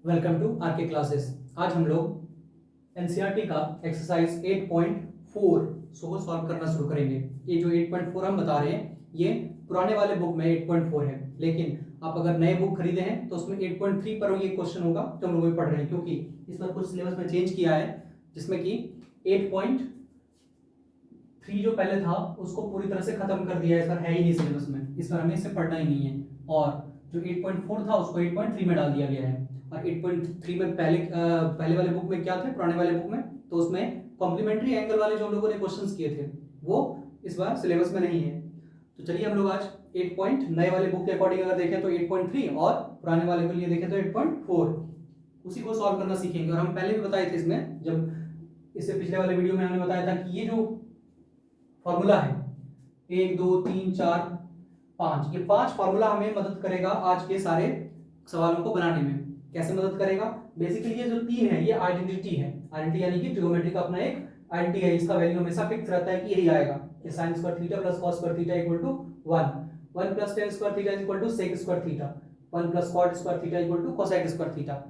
Welcome to are के classes. आज हम लोग एनसीईआरटी का एक्सरसाइज 8.4 को सॉल्व करना शुरू करेंगे। ये जो 8.4 हम बता रहे हैं ये पुराने वाले बुक में 8.4 है, लेकिन आप अगर नए बुक खरीदे हैं तो उसमें 8.3 पर ये क्वेश्चन होगा जो हम लोग भी पढ़ रहे हैं, क्योंकि इस बार कुछ सिलेबस में चेंज किया है जिसमें कि 8.3 जो पहले था उसको पूरी तरह से खत्म कर दिया है। इस बार है ही नहीं सिलेबस में, इस बार हमें इसे पढ़ना ही नहीं है, और जो 8.4 था उसको 8.3 में डाल दिया गया है। और 8.3 में पहले वाले बुक में क्या थे, पुराने वाले बुक में तो उसमें कॉम्प्लीमेंट्री एंगल वाले जो हम लोगों ने क्वेश्चंस किए थे वो इस बार सिलेबस में नहीं है। तो चलिए हम लोग आज 8 पॉइंट नए वाले बुक के अकॉर्डिंग अगर देखें तो 8.3 और पुराने वाले के लिए देखें तो 8.4 उसी को सॉल्व करना सीखेंगे। और हम पहले भी बताए थे इसमें, जब इससे पिछले वाले वीडियो में हमने बताया था कि ये जो फॉर्मूला है 1 2 3 4 5, ये 5 फॉर्मूला हमें मदद करेगा आज के सारे सवालों को बनाने में। कैसे मदद करेगा? बेसिकली ये जो 3 है ये आइडेंटिटी है। आइडेंटिटी यानी कि ट्रिगोनोमेट्री का अपना एक आइडेंटिटी है, इसका वैल्यू हमेशा फिक्स रहता है कि यही आएगा। ये sin square theta plus cos square theta equal to 1, 1 plus tan square theta equal to sec square theta, 1 plus cot square theta equal to cosec square theta,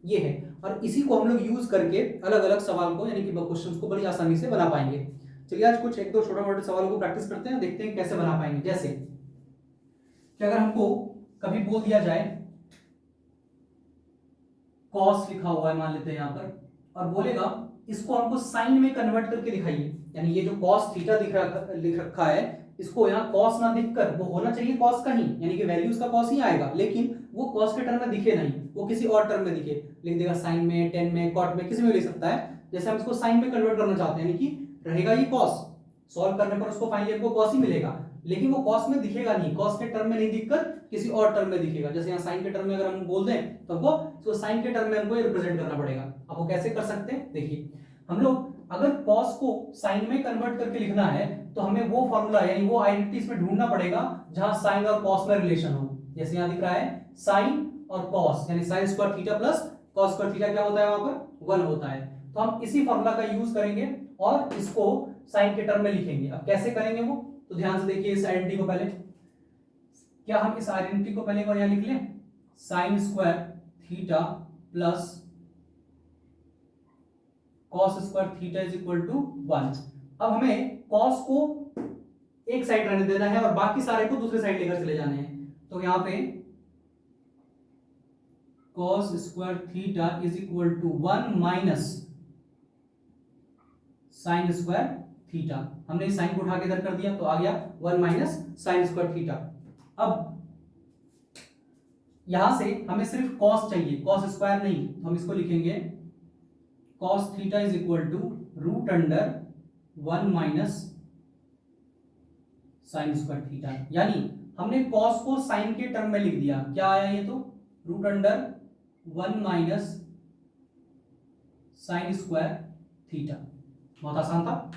ये है। और इसी को हम लोग यूज करके अलग अलग सवाल को यानी कि क्वेश्चंस को बड़ी आसानी से बना पाएंगे। चलिए आज कुछ एक दो छोटे मोटे सवालों को प्रैक्टिस करते हैं, देखते हैं कैसे बना पाएंगे। जैसे कि अगर हमको कभी बोल दिया जाए कॉस लिखा हुआ है मान लेते हैं यहाँ पर, और बोलेगा इसको हमको साइन में कन्वर्ट करके दिखाइए, यानी ये जो कॉस थीटा लिख रखा है इसको यहाँ कॉस ना दिखकर वो होना चाहिए कॉस का ही, यानी कि वैल्यूज का कॉस ही आएगा, लेकिन वो कॉस के टर्म में दिखे नहीं, वो किसी और टर्म में दिखे। लिख देगा साइन में, टेन में, कॉट में, किसी में लिख सकता है। जैसे हम इसको साइन में कन्वर्ट करना चाहते हैं, यानी कि रहेगा ये कॉस, सॉल्व करने पर उसको फाइनली हमको कॉस ही मिलेगा, लेकिन वो कॉस में दिखेगा नहीं, कॉस के टर्म में नहीं दिखकर किसी और टर्म में दिखेगा। जैसे यहाँ साइन के टर्म में अगर हम बोल दें तो हमको तो साइन के टर्म में हमको ये रिप्रेजेंट करना पड़ेगा। अब वो कैसे कर सकते हैं, देखिए हम लोग अगर कॉस को साइन में कन्वर्ट करके लिखना है तो हमें वो फॉर्मूला यानी वो आइडेंटिटी इसमें ढूंढना पड़ेगा जहां साइन और कॉस में रिलेशन हो। जैसे यहाँ दिख रहा है साइन और कॉस, यानी sign square theta plus cos square theta क्या होता है, वहां पर 1 होता है। तो हम इसी फॉर्मूला का यूज करेंगे और इसको साइन के टर्म में लिखेंगे। अब कैसे करेंगे वो, तो ध्यान से देखिए इस आइडेंटिटी को पहले, क्या हम इस आइडेंटिटी को पहले एक बार यहां लिख लें, sine square theta plus cos square theta is equal to 1। अब हमें कॉस को एक साइड रहने देना है और बाकी सारे को दूसरे साइड लेकर चले जाने हैं। तो यहां पे cos square theta is equal to 1 minus sine square theta, हमने इस साइन को उठा के इधर कर दिया तो आ गया 1 माइनस साइन स्क्वायर थीटा। अब यहां से हमें सिर्फ कॉस चाहिए, कॉस स्क्वायर नहीं, तो हम इसको लिखेंगे cos theta is equal to root under 1 minus sine square theta, यानी हमने कॉस को साइन के टर्म में लिख दिया। क्या आया ये, तो root under 1 minus sine square theta. बहुत आसान था।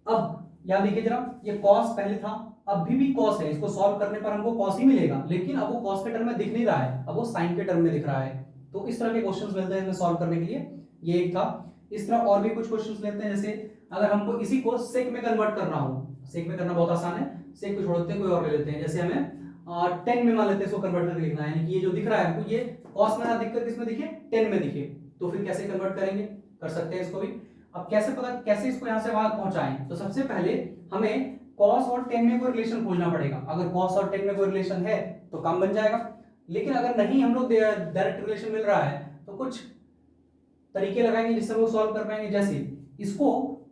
अब यहां देखिए जरा, ये कॉस पहले था, अभी भी कॉस है, इसको सॉल्व करने पर हमको कॉस ही मिलेगा, लेकिन अब वो कॉस के टर्म में दिख नहीं रहा है, अब वो साइन के टर्म में दिख रहा है। तो इस तरह के क्वेश्चंस मिलते हैं इसमें सॉल्व करने के लिए, ये एक था। इस तरह और भी कुछ क्वेश्चंस लेते हैं, जैसे अगर हमको इसी को सेक में कन्वर्ट करना हो, सेक में करना बहुत आसान है, सेक को छोड़ते हैं कोई और ले लेते हैं। जैसे हमें 10 में मान लेते हैं, इसको कन्वर्ट करके लिखना है, यानी कि ये जो दिख रहा है हमको ये कॉस में ना दिखकर किसमें दिखे, 10 में दिखे, तो फिर कैसे कन्वर्ट करेंगे, कर सकते हैं इसको भी। अब कैसे पता, कैसे इसको यहां से वहां पहुंचाएं, तो सबसे पहले हमें cos और tan में कोई रिलेशन खोजना पड़ेगा। अगर cos और tan में कोई रिलेशन है तो काम बन जाएगा, लेकिन अगर नहीं हम लोग डायरेक्ट रिलेशन मिल रहा है तो कुछ तरीके लगाएंगे जिससे वो सॉल्व कर पाएंगे। जैसे इसको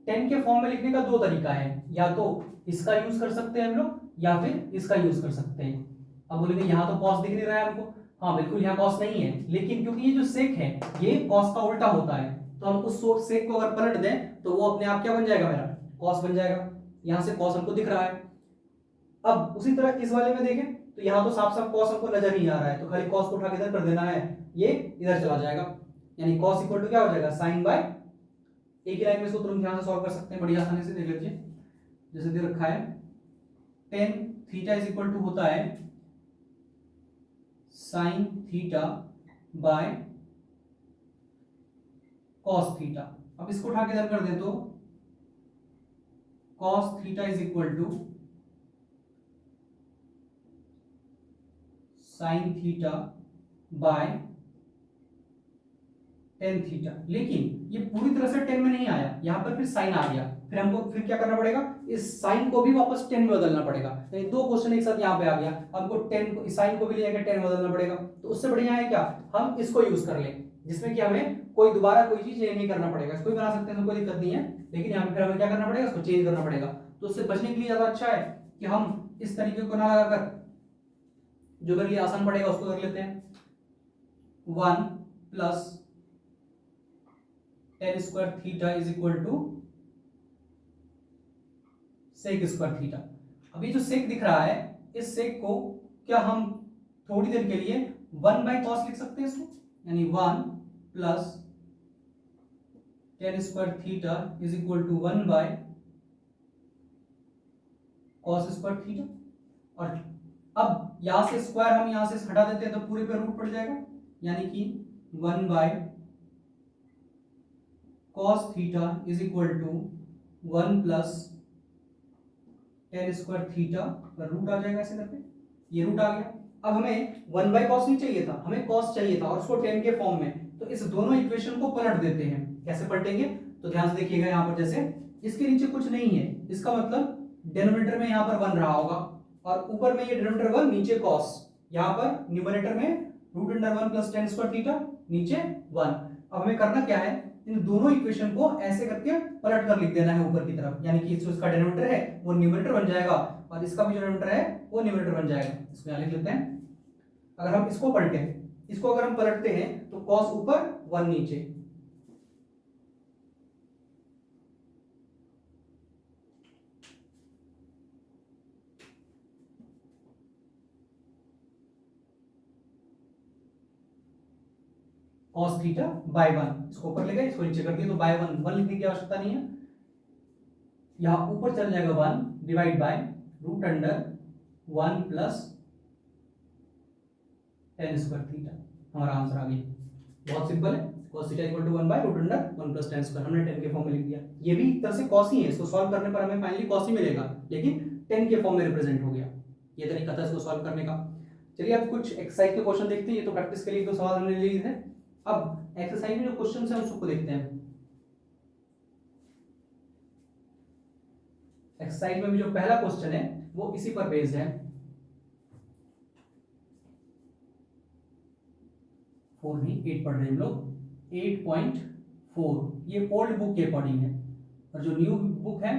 tan के फॉर्म में लिखने का दो तरीका है, या तो इसका यूज कर सकते हैं हम लोग या फिर इसका यूज कर सकते हैं। अब बोलेंगे यहाँ तो cos दिख नहीं रहा है हमको, हाँ बिल्कुल यहाँ cos नहीं है, लेकिन क्योंकि ये जो sec है ये cos का उल्टा होता है, तो हम उस सेक को अगर पलट दें तो वो अपने आप क्या बन जाएगा, मेरा कॉस बन जाएगा। यहां से कॉस हमको दिख रहा है। अब उसी तरह इस वाले में देखें तो यहां तो साफ साफ कॉस हमको नजर नहीं आ रहा है, तो खाली कॉस को उठा के इधर कर देना है, ये इधर चला जाएगा, यानी कॉस इक्वल टू क्या हो जाएगा, साइन बाय, एक ही लाइन में इसको तुरंत ध्यान से सॉल्व कर सकते हैं बड़ी आसानी से। देख लीजिए जैसे दे रखा है tan theta is equal to होता है sine theta by cos theta. अब इसको उठा के इधर कर दे तो cos theta is equal to sine theta by tan theta, लेकिन ये पूरी तरह से टेन में नहीं आया, यहाँ पर फिर साइन आ गया, फिर हमको फिर क्या करना पड़ेगा, इस साइन को भी वापस टेन में बदलना पड़ेगा। यानी दो क्वेश्चन एक साथ यहाँ पे आ गया, हमको टेन को, साइन को भी ले जाकर टेन में बदलना पड़ेगा। तो उससे बढ़िया है क्या, हम इसको यूज कर लें, जिसमें कि हमें कोई दोबारा कोई चीज नहीं करना पड़ेगा, इसको भी बना सकते हैं, कोई दिक्कत नहीं है, लेकिन यहाँ पे फिर हमें क्या करना पड़ेगा, इसको चेंज करना पड़ेगा। तो उससे बचने के लिए ज्यादा अच्छा है कि हम इस तरीके को ना लगाकर जो मेरे लिए आसान पड़ेगा उसको कर लेते हैं। 1 plus tan square theta is equal to sec square theta. अभी जो सेक दिख रहा है, इस सेक को क्या हम थोड़ी देर के लिए 1 बाई कॉस लिख सकते हैं इसको, यानी 1 plus tan square theta is equal to 1 by cos square theta. और अब यहां से स्क्वायर हम यहां से हटा देते हैं तो पूरे पे रूट पड़ जाएगा, यानी कि 1 by cos theta is equal to 1 plus tan square theta पर रूट आ जाएगा ऐसे करके, ये रूट आ गया। अब हमें 1 बाय कॉस नहीं चाहिए था, हमें कॉस चाहिए था और उसको टेन के फॉर्म में, तो इस दोनों इक्वेशन को पलट देते हैं। कैसे पलटेंगे, तो ध्यान से देखिएगा, यहाँ पर जैसे इसके नीचे कुछ नहीं है, इसका मतलब डिनोमिनेटर में यहाँ पर 1 रहा होगा और ऊपर में ये डिनोमिनेटर 1 नीचे कॉस, यहाँ पर न्यूमरेटर में root under 1 plus tan square theta नीचे 1। अब हमें करना क्या है, इन दोनों इक्वेशन को ऐसे करके पलट कर लिख देना है ऊपर की तरफ, यानी कि इसका डिनोमिनेटर है वो न्यूमरेटर बन जाएगा और इसका भी जो डिनोमिनेटर है वो न्यूमरेटर बन जाएगा। इसको यहाँ लिख लेते हैं। अगर हम इसको पलटें, इसको अगर हम पलटते हैं तो कॉस ऊपर 1 नीचे, cos थीटा बाय 1, इसको ऊपर ले गए, इसको नीचे कर दिया तो बाय 1, 1 लिखने की आवश्यकता नहीं है, यहां ऊपर चल जाएगा 1 divide by root under 1 plus tan square theta, हमारा आंसर आ गया। बहुत सिंपल है, cos theta equal to 1 by root under 1 plus tan square, हमने 10 के फॉर्म में लिख दिया। ये भी एक तरह से cos ही है, इसको सॉल्व करने पर हमें फाइनली cos ही मिलेगा, लेकिन 10 के फॉर्म में रिप्रेजेंट हो गया। ये तरीका था इसको सॉल्व करने का। चलिए अब कुछ एक्सरसाइज के क्वेश्चन देखते हैं, ये तो प्रैक्टिस के लिए दो सवाल हमने लिए थे। अब एक्सरसाइज में जो क्वेश्चन है उसको देखते हैं। एक्सरसाइज में भी जो पहला क्वेश्चन है वो इसी पर बेस्ड है, 4 नहीं 8 पढ़ रहे हैं हम लोग, 8.4, ये ओल्ड बुक के अकॉर्डिंग है और जो न्यू बुक है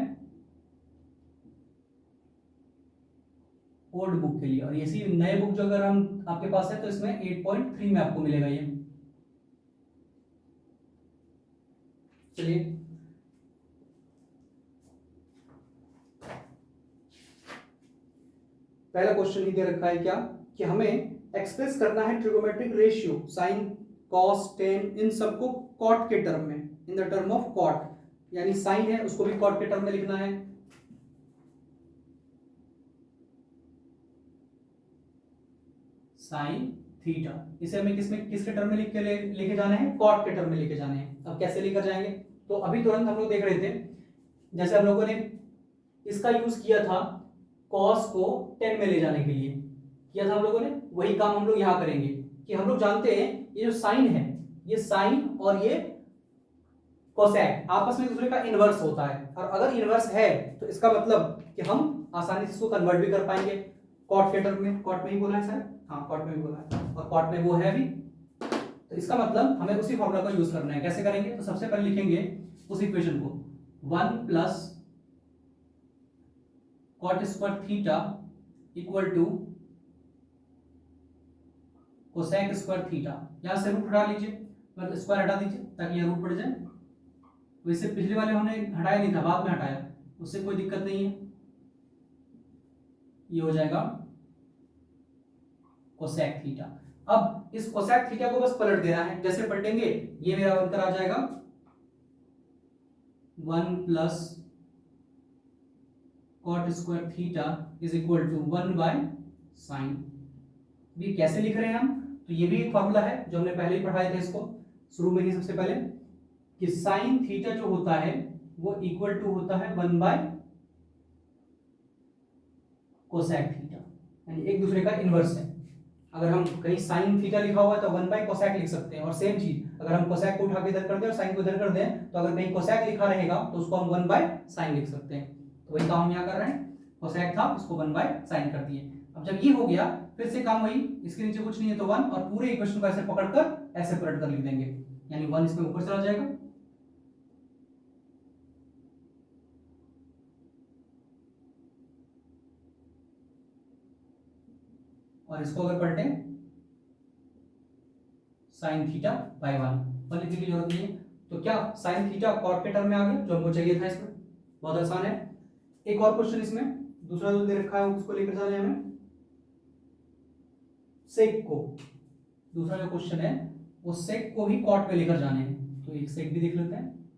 ओल्ड बुक के लिए, और इसी नए बुक जो अगर हम आपके पास है तो इसमें 8.3 में आपको मिलेगा ये। चलिए पहला क्वेश्चन ही दे रखा है क्या, कि हमें एक्सप्रेस करना है trigonometric ratio sine cos tan इन सबको कॉट के टर्म में, in the term of cot, यानी साइन है उसको भी कॉट के टर्म में लिखना है, साइन थीटा, इसे हमें किसके टर्म में लेके जाना है, कॉट के टर्म में लेके जाने हैं। अब कैसे लेकर जाएंगे, तो अभी तुरंत हम लोग देख रहे थे, जैसे हम लोगों ने इसका यूज किया था कॉस को 10 में ले जाने के लिए किया था हम लोगों ने, वही काम हम लोग यहाँ करेंगे कि हम लोग जानते हैं ये जो साइन है, ये साइन और ये कोसेक आपस में दूसरे का इनवर्स होता है, और अगर इनवर्स है तो इसका मतलब कि हम आसानी से इसको कन्वर्ट भी कर पाएंगे कॉट के टर्म में। कॉट में ही बोला है सर, हाँ कॉट में भी बोला है और कॉट में वो है भी, तो इसका मतलब हमें उसी फॉर्मूला का यूज करना है। कैसे करेंगे, तो सबसे पहले लिखेंगे उस इक्वेशन को 1 plus cot square theta equal to cosec square theta, यहां से रूट हटा लीजिए, मतलब स्क्वायर हटा दीजिए ताकि यह रूट पड़ जाए। वैसे पिछले वाले हमने हटाया नहीं था, बाद में हटाया, उससे कोई दिक्कत नहीं है, ये हो जाएगा कोसेक थीटा। अब इस कोसेक थीटा को बस पलट देना है, जैसे पलटेंगे ये मेरा अंतर आ जाएगा 1 plus cot square theta is equal to 1 by sine. भी कैसे लिख रहे हैं हम, तो ये भी एक फॉर्मूला है जो हमने पहले ही पढ़ाया था इसको शुरू में ही सबसे पहले, कि साइन थीटा जो होता है वो इक्वल टू होता है 1 बाय कोसेक थीटा, यानी एक दूसरे का इनवर्स है। अगर हम कहीं साइन थीटा लिखा हुआ है तो 1 बाय कोसेक लिख सकते हैं, और सेम चीज अगर हम कोसेक को उठा के इधर कर दें और साइन को इधर कर दें तो अगर कहीं कोसेक लिखा रहेगा तो उसको हम 1/sin लिख सकते हैं। तो वही काम हम यहाँ कर रहे हैं, कोसेक था उसको 1/sin कर दिए। अब जब ये हो गया फिर से काम वही, इसके नीचे कुछ नहीं है तो 1, और पूरे इक्वेशन को ऐसे पकड़कर ऐसे पलट कर लिख देंगे, यानी 1 इसमें ऊपर चला जाएगा और इसको अगर पलटें sin थीटा बाय 1 लिखने की जरूरत नहीं है। तो क्या sin थीटा कॉट के टर्म में आ गया जो हमको चाहिए था इसमें, बहुत आसान है। एक और क्वेश्चन इसमें दूसरा जो दे रखा है उसको लेकर जाना है हमें, सेक को, दूसरा जो क्वेश्चन है वो सेक को भी कॉट में लेकर जाने हैं। तो एक सेक भी देख लेते हैं,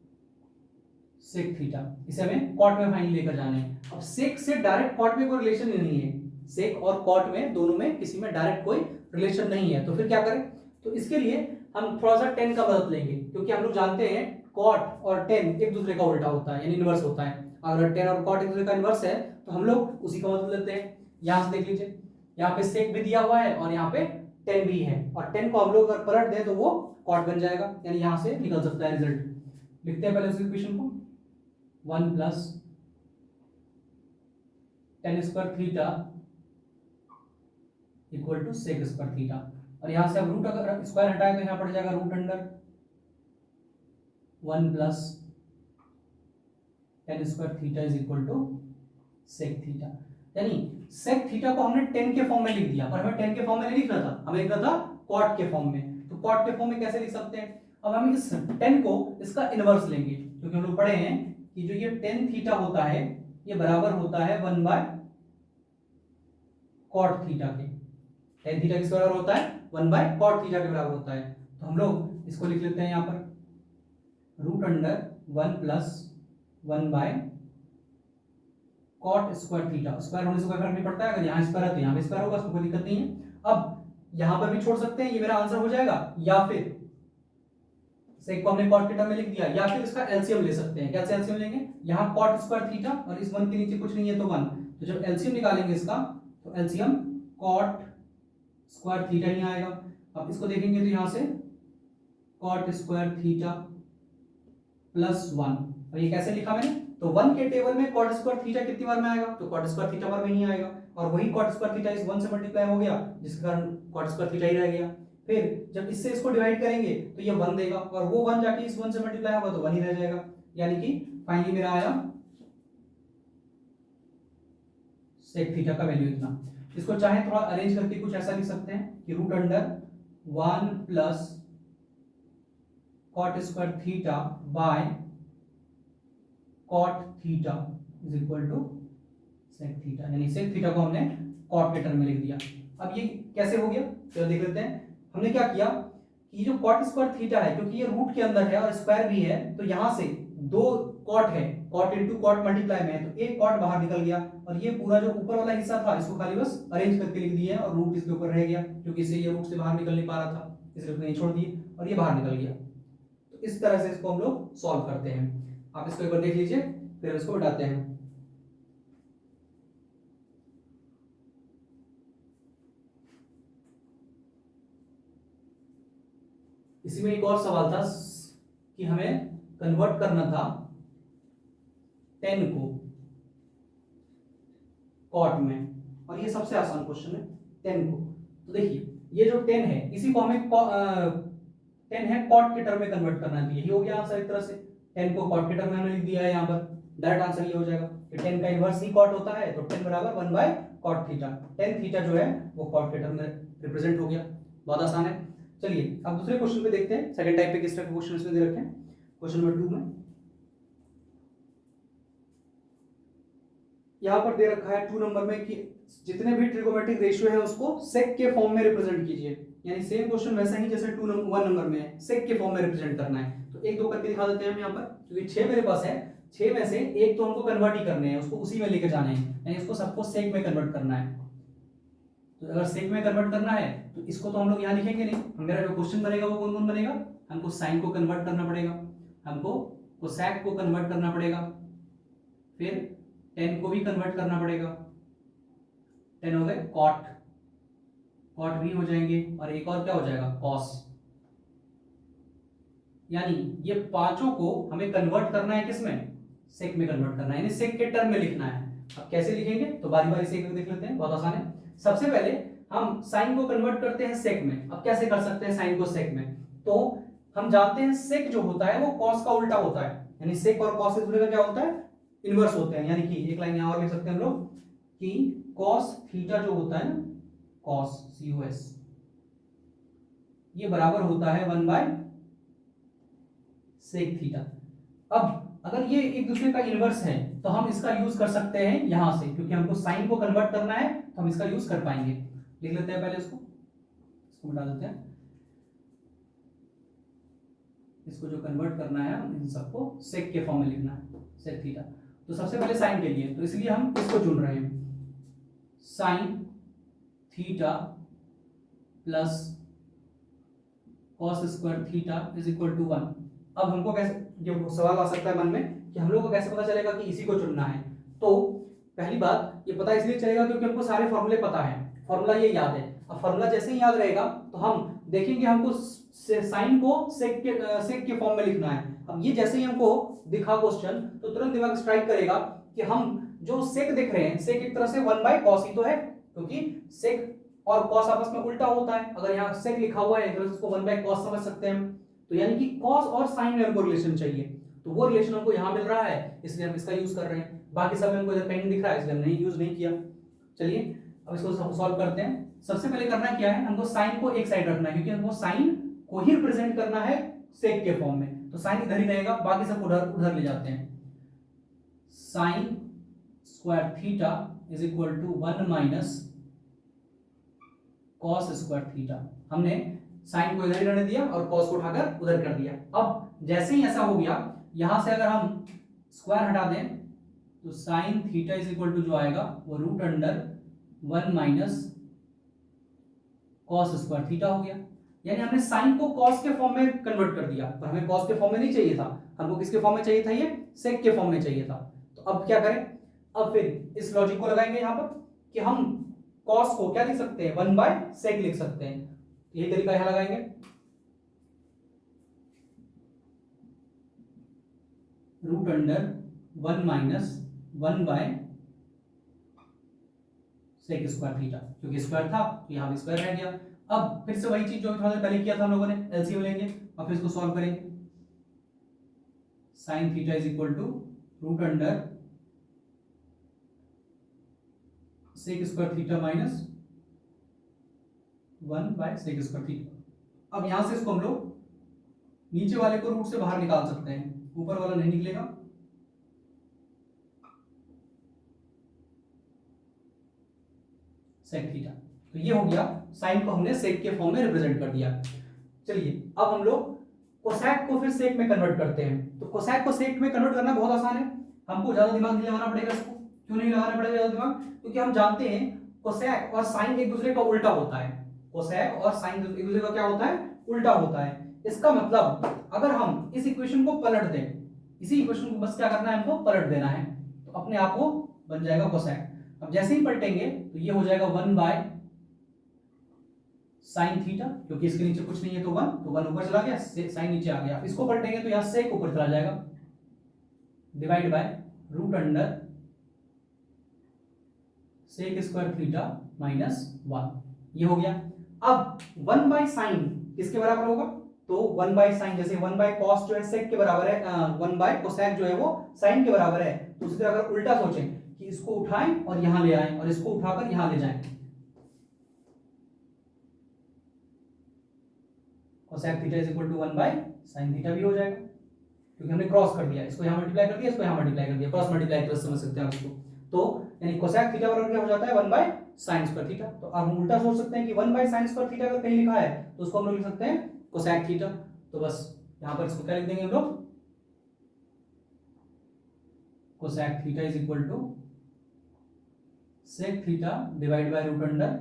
सेक थीटा, इसे हमें कॉट में फाइनली लेकर जाने हैं। अब सेक से डायरेक्ट कॉट में कोई रिलेशन ही नहीं है, सेक और कॉट में दोनों में किसी में डायरेक्ट कोई रिलेशन नहीं है, तो फिर क्या करें। तो इसके लिए हम थोड़ा सा टेन का मदद लेंगे, क्योंकि हम लोग जानते हैं कॉट और टेन एक दूसरे का उल्टा होता है, यानी इनवर्स होता है। अगर टेन और कॉट एक दूसरे का इनवर्स है तो हम लोग उसी का मदद लेते हैं। यहां से देख लीजिए, यहाँ पे सेक भी दिया हुआ है और यहाँ पे टेन भी है, और टेन को हम लोग अगर पलट दें तो वो कॉट बन जाएगा, यानी यहां से निकल सकता है रिजल्ट। लिखते हैं पहले उस इक्वेशन को, 1 plus tan square theta equal to sec square theta, और यहां से अब रूट अगर स्क्वायर हटाए तो यहां पड़ जाएगा root under 1 plus tan square theta is equal to sec theta. यानी सेक थीटा को हमने टेन के फॉर्म में लिख दिया, पर हमें टेन के फॉर्म में नहीं लिखना था, हमें लिखना था कॉट के फॉर्म में। तो कॉट के फॉर्म में कैसे लिख सकते हैं, अब हम इस टेन को इसका इनवर्स लेंगे, क्योंकि हम लोग पढ़े हैं कि जो ये टेन थीटा होता है ये बराबर होता है 1 बाय कॉट थीटा के। टेन थीटा किसके बराबर होता है, 1 बाय कॉट थीटा के बराबर होता है। तो हम लोग इसको लिख लेते हैं यहाँ पर root under 1 plus 1 by cot square theta. Square होने से कोई फर्क नहीं पड़ता है, अगर यहाँ स्क्वायर है तो यहाँ भी स्क्वायर होगा, उसको कोई दिक्कत नहीं है। अब यहाँ पर भी छोड़ सकते हैं, ये मेरा आंसर हो जाएगा, या फिर सेक को हमने कॉट के टर्म में लिख दिया, या फिर इसका एलसीएम ले सकते हैं। कैसे एलसीएम लेंगे, यहाँ कॉट स्क्वायर थीटा और इस 1 के नीचे कुछ नहीं है तो 1, तो जब एलसीएम निकालेंगे इसका तो एलसीएम कॉट स्क्वायर थीटा ही आएगा। अब इसको देखेंगे तो यहाँ से कॉट स्क्वायर थीटा प्लस 1, अब ये कैसे लिखा मैंने, तो 1 के टेबल में कॉट स्क्वायर थीटा कितनी बार में आएगा, तो कॉट स्क्वायर थीटा बार में ही आएगा, और वही कॉट स्क्वायर थीटा इस 1 से मल्टीप्लाई हो गया, जिसके कारण कॉट स्क्वायर थीटा ही रह गया। फिर जब इससे इसको डिवाइड करेंगे तो ये 1 देगा, और वो 1 जाके इस 1 से मल्टीप्लाई होगा तो 1 ही रह जाएगा, यानी कि फाइनली मेरा आया सेक थीटा का वैल्यू इतना। इसको चाहे थोड़ा अरेंज करके कुछ ऐसा लिख सकते हैं कि root under 1 plus cot square theta by cot theta is equal to sec theta, यानी सेक थीटा को हमने कॉट के टर्म में लिख दिया। अब ये कैसे हो गया, तो देख लेते हैं। हमने क्या किया कि जो कॉट स्क्वायर थीटा है, क्योंकि ये रूट के अंदर है और स्क्वायर भी है, तो यहां से दो कॉट है, कॉट इनटू कॉट मल्टीप्लाई में है, तो एक कॉट बाहर निकल गया, और ये पूरा जो ऊपर वाला हिस्सा था इसको खाली बस अरेंज करके लिख दिया है, और रूट इसके ऊपर रह गया, क्योंकि इससे ये रूट से बाहर निकल नहीं पा रहा था, इसलिए नहीं छोड़ दिए और ये बाहर निकल गया। तो इस तरह से इसको हम लोग सॉल्व करते हैं। आप इसको एक बार देख लीजिए, फिर इसको हटाते हैं। इसी में एक और सवाल था कि हमें कन्वर्ट करना था 10 को कॉट में, और ये सबसे आसान क्वेश्चन है 10 को। तो देखिए ये जो 10 है इसी को हमें 10 है कॉट के टर्म में कन्वर्ट करना है, यही हो गया आंसर। एक तरह से 10 को कॉट के टर्म में हमने लिख दिया है, यहाँ पर डायरेक्ट आंसर ये हो जाएगा कि 10 का इनवर्स ही कॉट होता है, तो 10 बराबर 1 बाय कॉट थीटा। 10 थीटा जो है वो कॉट के टर्म में रिप्रेजेंट हो गया, बहुत आसान है। चलिए अब दूसरे क्वेश्चन पे देखते हैं, सेकंड टाइप पे किस तरह के क्वेश्चन इसमें दे रखे हैं। क्वेश्चन नंबर 2 में यहाँ पर दे रखा है 2 नंबर में कि जितने भी ट्रिगोमेट्रिक रेशियो है उसको सेक के फॉर्म में रिप्रेजेंट कीजिए, यानी सेम क्वेश्चन वैसा ही जैसे 1 नंबर में है, सेक के फॉर्म में रिप्रेजेंट करना है। तो एक दो करके दिखा देते हैं हम यहाँ पर, क्योंकि 6 मेरे पास है, 6 में से एक तो हमको कन्वर्ट ही करने हैं, उसको उसी में लेके जाना है, यानी इसको सबको सेक में कन्वर्ट करना है। तो अगर सेक में कन्वर्ट करना है तो इसको तो हम लोग यहाँ लिखेंगे नहीं, मेरा जो क्वेश्चन बनेगा वो कौन कौन बनेगा, हमको साइन को कन्वर्ट करना पड़ेगा, हमको कोसेक को कन्वर्ट करना पड़ेगा, फिर 10 को भी कन्वर्ट करना पड़ेगा, 10 हो गए कॉट, कॉट भी हो जाएंगे और एक और क्या हो जाएगा कॉस। यानी ये पांचों को हमें कन्वर्ट करना है किसमें, सेक में कन्वर्ट करना है, यानी सेक के टर्म में लिखना है। अब कैसे लिखेंगे तो बारी बारी से देख लेते हैं, बहुत आसान है। सबसे पहले हम साइन को कन्वर्ट करते हैं सेक में। अब कैसे कर सकते हैं साइन को सेक में, तो हम जानते हैं सेक जो होता है वो कॉस का उल्टा होता है, यानी सेक और कॉस एक दूसरे का क्या होता है, इनवर्स होते हैं। यानी कि एक लाइन यहां और लिख सकते हैं हम लोग कि कॉस थीटा जो होता है ना, कॉस COS, ये बराबर होता है 1 बाय सेक थीटा। अब अगर ये एक दूसरे का इनवर्स है तो हम इसका यूज कर सकते हैं यहां से, क्योंकि हमको साइन को कन्वर्ट करना है तो हम इसका यूज कर पाएंगे। लिख लेते हैं पहले इसको मिटा देते हैं। इसको जो कन्वर्ट करना है इन सबको सेक के फॉर्म में लिखना है, सेक थीटा। तो सबसे पहले साइन के लिए, तो इसलिए हम इसको चुन रहे हैं, sine theta plus cos square theta is equal to 1। अब हमको कैसे, ये सवाल आ सकता है मन में कि हम लोग को कैसे पता चलेगा कि इसी को चुनना है। तो पहली बात ये पता इसलिए चलेगा क्योंकि हमको सारे फॉर्मूले पता है, फॉर्मूला ये याद है। अब फॉर्मूला जैसे ही याद रहेगा तो हम देखेंगे हमको साइन को सेक के फॉर्म में लिखना है। अब ये जैसे ही हमको दिखा क्वेश्चन तो तुरंत दिमाग स्ट्राइक करेगा कि हम जो सेक देख रहे हैं, सेक एक तरह से 1 बाय कॉस ही तो है, क्योंकि सेक और कॉस आपस में उल्टा होता है। अगर यहाँ सेक लिखा हुआ है तो इसको 1 बाय कॉस समझ सकते हैं हम। तो यानी कि कॉस और साइन में हमको रिलेशन चाहिए, तो वो रिलेशन हमको यहाँ मिल रहा है, इसलिए हम इसका यूज कर रहे हैं। बाकी सब हमको इधर पेन दिख रहा है इसलिए हमने यूज नहीं किया। चलिए अब इसको सॉल्व करते हैं। सबसे पहले करना क्या है, हमको साइन को एक साइड रखना है, क्योंकि हमको साइन को ही रिप्रेजेंट करना है सेक के फॉर्म में, तो साइन इधर ही रहेगा, बाकी सब उधर उधर ले जाते हैं। Sine square theta is equal to 1 minus cos square theta. हमने साइन को इधर ही रहने दिया और कॉस को उठाकर उधर कर दिया। अब जैसे ही ऐसा हो गया, यहां से अगर हम स्क्वायर हटा दें तो sine theta is equal to जो आएगा वो root under 1 minus cos square theta हो गया। यानी हमने साइन को कॉस के फॉर्म में कन्वर्ट कर दिया, पर हमें कॉस के फॉर्म में नहीं चाहिए था, हमको किसके फॉर्म में चाहिए था, ये सेक के फॉर्म में चाहिए था। तो अब क्या करें, अब फिर इस लॉजिक को लगाएंगे यहां पर कि हम कॉस को क्या लिख सकते हैं, 1 बाय सेक लिख सकते हैं। यही तरीका यहां लगाएंगे, root under 1 minus 1 by sec square theta, क्योंकि स्क्वायर था तो यहां भी स्क्वायर रह गया। अब फिर से वही चीज जो थोड़ा देर पहले किया था हम लोगों ने, एलसीएम लेंगे और फिर इसको सॉल्व करेंगे। Sine theta is equal to root under sec square theta minus 1 by sec square theta. अब यहां से इसको हम लोग नीचे वाले को रूट से बाहर निकाल सकते हैं, ऊपर वाला नहीं निकलेगा। सेक थीटा, तो ये हो गया, साइन को हमने सेक के फॉर्म में रिप्रेजेंट कर दिया। चलिए अब हम लोग कोसेक को फिर सेक में कन्वर्ट करते हैं। तो कोसेक को सेक में कन्वर्ट करना बहुत आसान है, हमको ज्यादा दिमाग नहीं लगाना पड़ेगा इसको। क्यों नहीं लगाना पड़ेगा ज्यादा दिमाग, क्योंकि हम जानते हैं कोसेक और साइन एक दूसरे का उल्टा होता है। कोसेक और साइन एक दूसरे का क्या होता है, उल्टा होता है। इसका मतलब अगर हम इस इक्वेशन को पलट दें, इसी इक्वेशन को बस क्या करना है, हमको पलट देना है, तो अपने आप को बन जाएगा कोसेक। अब जैसे ही पलटेंगे तो ये हो जाएगा 1 बाय साइन थीटा, क्योंकि इसके नीचे कुछ नहीं है तो 1, तो 1 ऊपर चला गया, साइन नीचे आ गया। इसको पलटेंगे तो यहां सेक ऊपर चला जाएगा, divide by root under sec square theta minus 1, ये हो गया। अब 1 बाय साइन किसके बराबर होगा, तो 1 बाय साइन, जैसे 1 बाय कॉस जो है सेक के बराबर है, 1 बाय कोसेक जो है वो साइन के बराबर है। तो उसी तरह अगर उल्टा सोचें कि इसको उठाएं और यहां ले आएं और इसको उठाकर यहां ले जाएं, cosec theta is equal to 1 by sine theta भी हो जाएगा, क्योंकि हमने क्रॉस कर दिया, इसको यहां मल्टीप्लाई कर दिया, इसको यहां मल्टीप्लाई कर दिया, क्रॉस मल्टीप्लाई कर समझ सकते हैं आप इसको। तो यानी कोसेक थीटा बराबर क्या हो जाता है, 1 बाय साइन स्क्वायर थीटा। तो अब हम उल्टा सोच सकते हैं कि 1 बाय साइन स्क्वायर थीटा अगर कहीं लिखा है तो उसको हम लोग लिख सकते हैं कोसेक थीटा। तो बस यहां पर इसको क्या लिख देंगे हम लोग, cosec theta is equal to sec theta divide by root under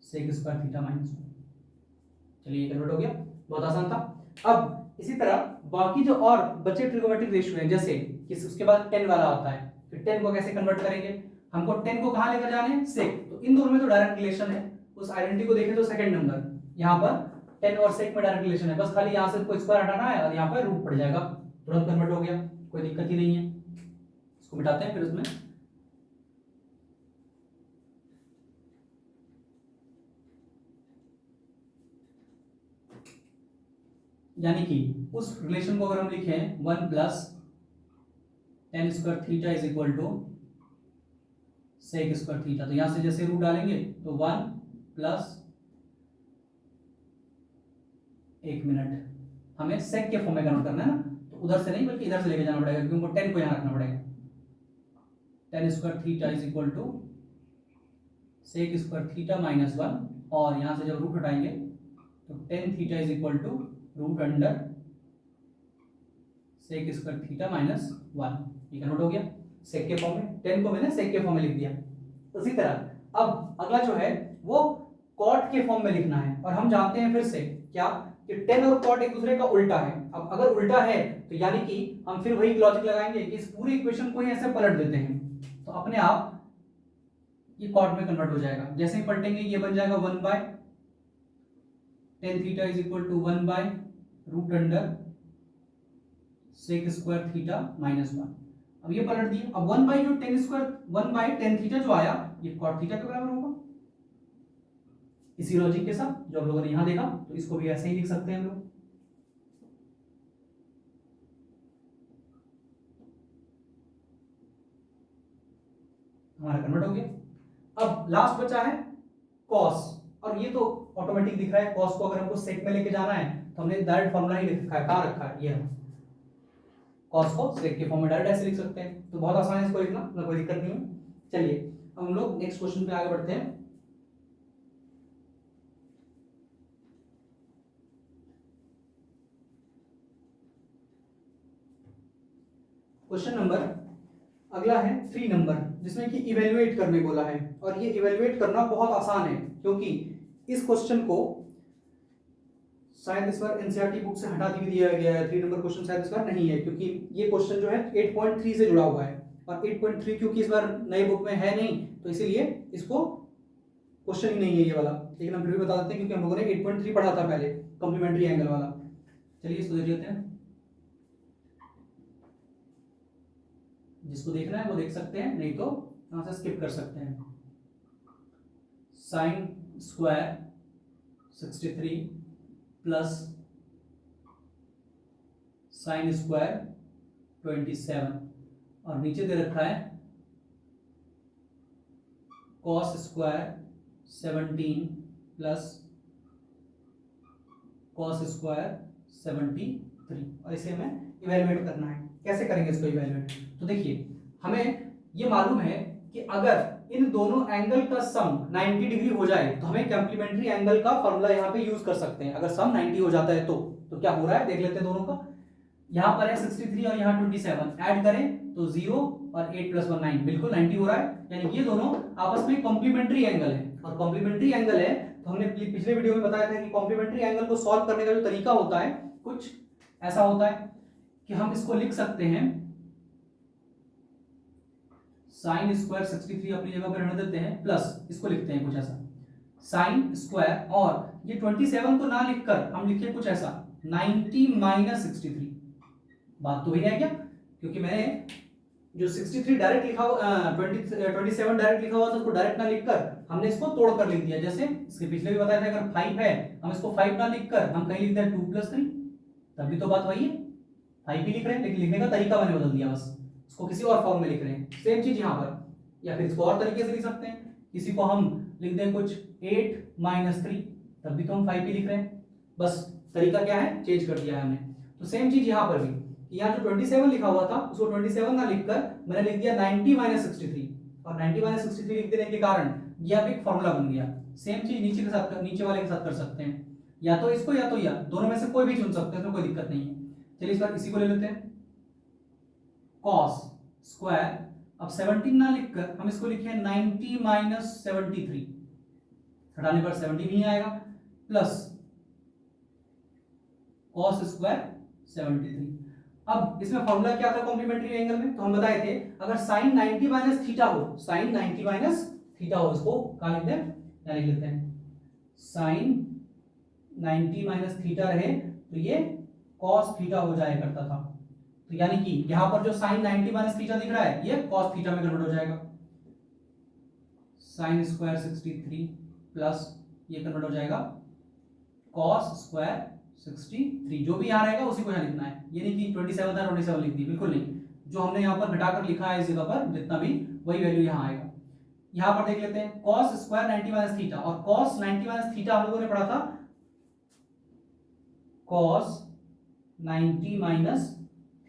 sec square theta minus 1। चलिए कन्वर्ट हो गया, बहुत आसान था। अब इसी तरह बाकी जो और बचे ट्रिगोमेट्रिक रेशियो हैं, जैसे कि उसके बाद 10 वाला आता है, फिर 10 को कैसे कन्वर्ट करेंगे, हमको 10 को कहां लेकर जाना है, सेक। तो तो इन दोनों में तो डायरेक्ट रिलेशन है। उस आइडेंटिटी को देखें तो सेकंड नंबर यहाँ पर टेन और सेक में डायरेक्ट रिलेशन है, बस खाली यहाँ से कोई स्क्वायर हटाना है और यहाँ पर रूट पड़ जाएगा, तुरंत कन्वर्ट हो गया, कोई दिक्कत ही नहीं है। इसको मिटाते हैं फिर उसमें यानी कि उस रिलेशन को अगर हम लिखें 1 plus tan square theta is equal to sec square theta, तो यहां से जैसे रूट डालेंगे तो 1 प्लस 1 मिनट, हमें सेक के फॉर्म में कन्वर्ट करना है ना, तो उधर से नहीं बल्कि इधर से लेके जाना पड़ेगा क्योंकि हमको 10 को यहां रखना पड़ेगा। Tan square theta is equal to sec square theta minus 1, और यहां से जब रूट हटाएंगे तो tan theta is equal to root under sec square theta minus 1, ये कन्वर्ट हो गया सेक के फॉर्म में। 10 को मैंने सेक के फॉर्म में लिख दिया। उसी तरह अब अगला जो है वो कॉट के फॉर्म में लिखना है, और हम जानते हैं फिर से क्या कि 10 और कॉट एक दूसरे का उल्टा है। अब अगर उल्टा है तो यानी कि हम फिर वही लॉजिक लगाएंगे कि इस पूरी इक्वेशन को ही ऐसे पलट देते हैं, तो अपने आप ये कॉट में कन्वर्ट हो जाएगा। जैसे ही पलटेंगे ये बन जाएगा 1 by tan theta is equal to 1 by root under sec square theta minus 1। अब ये पलट दिया, अब 1 बाय जो tan square 1 by tan theta जो आया ये कॉट थीटा के बराबर होगा। इसी लॉजिक के साथ जो आप लोगों ने यहां देखा, तो इसको भी ऐसे ही लिख सकते हैं हम लोग। हमारा कन्वर्ट हो गया। अब लास्ट बचा है कॉस, और ये तो ऑटोमेटिक दिख रहा है। कॉस को अगर हमको सेक में लेके जाना है तो हमने डायरेक्ट फॉर्मूला ही लिखा है, कहां रखा है, ये कॉस को सेक के फॉर्म में डायरेक्ट ऐसे लिख सकते हैं, तो बहुत आसान है इसको लिखना, कोई दिक्कत नहीं है। चलिए अब हम लोग नेक्स्ट क्वेश्चन पे आगे बढ़ते हैं। क्वेश्चन नंबर अगला है 3 नंबर, जिसमें कि इवेल्युएट करने बोला है, और ये इवेल्युएट करना बहुत आसान है क्योंकि इस क्वेश्चन को शायद इस बार एनसीईआरटी बुक से हटा दिया गया है। 3 नंबर क्वेश्चन शायद इस बार नहीं है क्योंकि ये क्वेश्चन जो है 8.3 से जुड़ा हुआ है, और 8.3 क्योंकि इस बार नई बुक में है नहीं, तो इसीलिए इसको क्वेश्चन ही नहीं है ये वाला। लेकिन हम फिर भी बता देते हैं क्योंकि हम लोगों ने 8.3 पढ़ा था पहले, कॉम्प्लीमेंट्री एंगल वाला। चलिए इसको देख लेते हैं, जिसको देखना है वो देख सकते हैं, नहीं तो यहां से स्किप कर सकते हैं। Sine square 63 plus sine square 27, और नीचे दे रखा है cos square 17 plus cos square 73, और इसे हमें इवेलुएट करना है। कैसे करेंगे इसको इवेलुएट? तो देखिए हमें ये मालूम है कि अगर इन दोनों एंगल का सम 90 डिग्री हो जाए तो हमें कॉम्प्लीमेंट्री एंगल का फॉर्मूला यहाँ पे यूज कर सकते हैं। अगर सम 90 हो जाता है तो क्या हो रहा है देख लेते हैं दोनों का। यहाँ पर है 63 और यहाँ 27, ऐड करें तो 0 और 8 प्लस 1 9, बिल्कुल 90 हो रहा है। यानी ये दोनों आपस में कॉम्प्लीमेंट्री एंगल है, और कॉम्प्लीमेंट्री एंगल है तो हमने पिछले वीडियो में बताया था कि कॉम्प्लीमेंट्री एंगल को सॉल्व करने का जो तरीका होता है कुछ ऐसा होता है कि हम इसको लिख सकते हैं साइन स्क्वायर 63 अपनी जगह पर रहने देते हैं, प्लस इसको लिखते हैं कुछ ऐसा साइन स्क्वायर, और ये 27 को ना लिखकर हम लिखे कुछ ऐसा 90 माइनस 63। बात तो वही है क्या, क्योंकि मैंने जो 63 डायरेक्ट लिखा हुआ 27 डायरेक्ट लिखा हुआ था उसको डायरेक्ट ना लिखकर हमने इसको तोड़ कर लिख दिया। जैसे इसके पिछले भी बताया था अगर 5 है हम इसको 5 ना लिखकर हम कहीं लिख दें 2 प्लस 3, तब भी तो बात वही है, 5 ही लिख रहे हैं लेकिन लिखने का तरीका मैंने बदल दिया, बस इसको किसी और फॉर्म में लिख रहे हैं। सेम चीज यहाँ पर, या फिर इसको और तरीके से लिख सकते हैं, किसी को हम लिख दें कुछ 8 माइनस 3, तब भी तो हम 5 ही लिख रहे हैं, बस तरीका क्या है चेंज कर दिया है हमने। तो सेम चीज यहाँ पर भी, यहाँ जो 27 लिखा हुआ था उसको 27 ना लिखकर मैंने लिख दिया 90 माइनस 63, और 90 माइनस 63 लिख देने के कारण यह एक फॉर्मूला बन गया। सेम चीज नीचे के साथ नीचे वाले के साथ कर सकते हैं, या तो इसको या तो या दोनों में से कोई भी चुन सकते हैं, तो कोई दिक्कत नहीं है। चलिए इस बार इसी को ले लेते हैं कॉस स्क्वायर, अब 17 ना लिखकर हम इसको लिखे 90 माइनस 73, हटाने पर 70 नहीं आएगा, प्लस कॉस स्क्वायर 73। अब इसमें फॉर्मूला क्या था कॉम्प्लीमेंट्री एंगल में, तो हम बताए थे अगर साइन 90 माइनस थीटा हो, साइन 90 माइनस थीटा हो, इसको कहाँ लिखते हैं, यहाँ लिख लेते हैं साइन 90 माइनस थीटा रहे तो ये कॉस थीटा हो जाया करता था। तो यानी कि यहां पर जो साइन 90 माइनस थीटा दिख रहा है ये कॉस थीटा में कन्वर्ट हो जाएगा, साइन स्क्वायर 63 प्लस ये कन्वर्ट हो जाएगा कॉस स्क्वायर 63। जो भी यहाँ रहेगा उसी को यहाँ लिखना है, ये नहीं कि 27 था 27 लिख दी, बिल्कुल नहीं। जो हमने यहाँ पर घटाकर लिखा है इस जगह पर जितना भी वही वैल्यू यहाँ आएगा। यहाँ पर देख लेते हैं कॉस स्क्वायर 90 माइनस थीटा, और कॉस 90 माइनस थीटा हम लोगों ने पढ़ा था कॉस 90 माइनस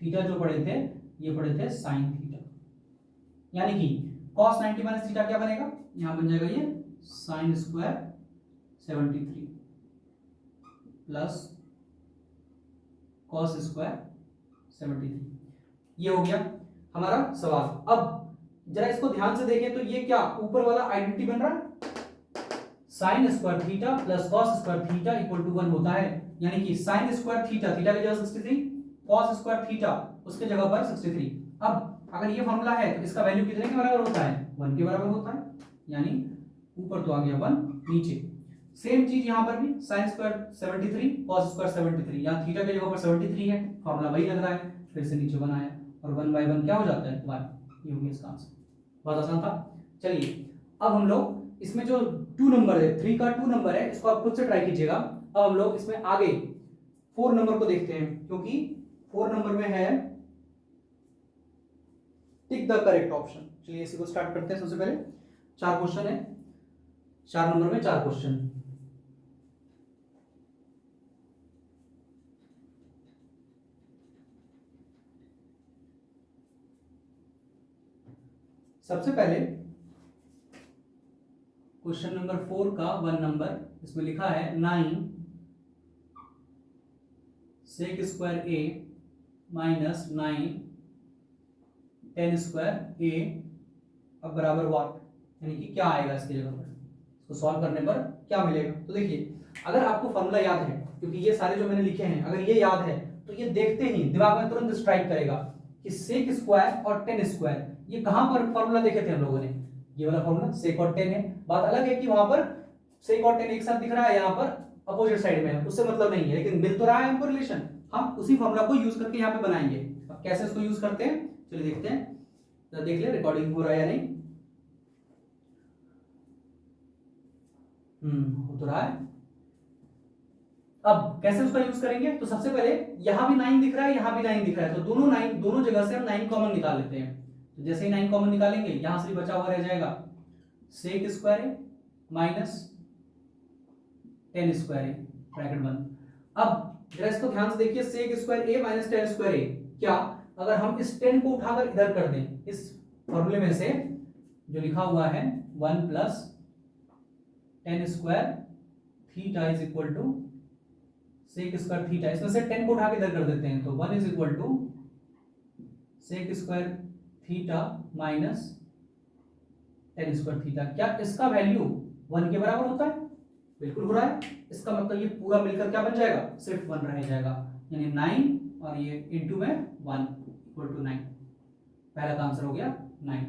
थीटा, जो पढ़े थे ये पढ़े थे साइन थीटा। यानी कि cos 90 माइनस थीटा क्या बनेगा, यहां बन जाएगा ये sine square 73 plus cos square 73। ये हो गया हमारा सवाल। अब जरा इसको ध्यान से देखें तो ये क्या ऊपर वाला आइडेंटिटी बन रहा है, sine square theta plus cos square theta equal to 1 होता है। यानी कि साइन स्क्वायर थीटा, थीटा की जगह 63, cos स्क्वायर थीटा उसके जगह पर 63। अब अगर ये फॉर्मूला है तो इसका वैल्यू कितने के बराबर होता है, 1 के बराबर होता है, यानी ऊपर तो आ गया 1, नीचे सेम चीज यहां पर भी साइन स्क्वायर 73 cos स्क्वायर 73, यहां थीटा के जगह पर 73 है, फॉर्मूला वही लग रहा है, फिर से नीचे 1 आया और 1/1 क्या हो जाता है 1। ये हो गया इसका आंसर, बहुत आसान था। चलिए अब हम लोग इसमें जो 2 नंबर है, 3 का 2 नंबर है, इसको आप खुद से ट्राई कीजिएगा। अब हम लोग इसमें आगे 4 नंबर को देखते हैं, क्योंकि 4 नंबर में है टिक द करेक्ट ऑप्शन। चलिए इसी को स्टार्ट करते हैं। सबसे पहले 4 क्वेश्चन है, 4 नंबर में 4 क्वेश्चन। सबसे पहले क्वेश्चन नंबर 4 का 1 नंबर, इसमें लिखा है 9 सेक स्क्वायर ए माइनस 9 10 स्क्वायर ए अब बराबर व्हाट, यानी कि क्या आएगा इसकी जगह पर, इसको सॉल्व करने पर क्या मिलेगा। तो देखिए अगर आपको फॉर्मूला याद है, क्योंकि ये सारे जो मैंने लिखे हैं अगर ये याद है तो ये देखते ही दिमाग में तुरंत स्ट्राइक करेगा कि सेक स्क्वायर और 10 स्क्वायर, ये कहां पर फॉर्मूला देखे थे हम लोगों ने, ये वाला फॉर्मूला सेक और 10 है। बात अलग है कि वहां पर सेक और 10 एक साथ दिख रहा है, यहाँ पर अपोजिट साइड में है, उससे मतलब नहीं है, लेकिन मिल तो रहा है हमको रिलेशन। हम उसी फॉर्मूला को यूज करके यहाँ पे बनाएंगे। अब कैसे इसको यूज करते हैं चलिए देखते हैं, तो देख ले रिकॉर्डिंग हो रहा है या नहीं। हो तो रहा है। अब कैसे उसका यूज करेंगे, तो सबसे पहले यहां भी 9 दिख रहा है, यहां भी 9 दिख रहा है, तो दोनों 9 दोनों जगह से हम 9 कॉमन निकाल लेते हैं। तो जैसे ही 9 कॉमन निकालेंगे यहां से बचा हुआ रह जाएगा सेक square A minus 10 square A bracket बंद। अब जरा इसको ध्यान से देखिए, सेक स्क्वायर ए माइनस 10 स्क्वायर ए, क्या अगर हम इस 10 को उठाकर इधर कर दें, इस फॉर्मूले में से जो लिखा हुआ है 1 plus 10 square theta is equal to sec square theta, इसमें से 10 को उठा के इधर कर देते हैं, तो 1 is equal to sec square theta minus 10 square theta. क्या इसका वैल्यू 1 के बराबर होता है, बिल्कुल हो रहा है। इसका मतलब ये पूरा मिलकर क्या बन जाएगा, सिर्फ 1 रह जाएगा, यानी 9 और ये इनटू में 1 इक्वल टू 9। पहला का आंसर हो गया 9।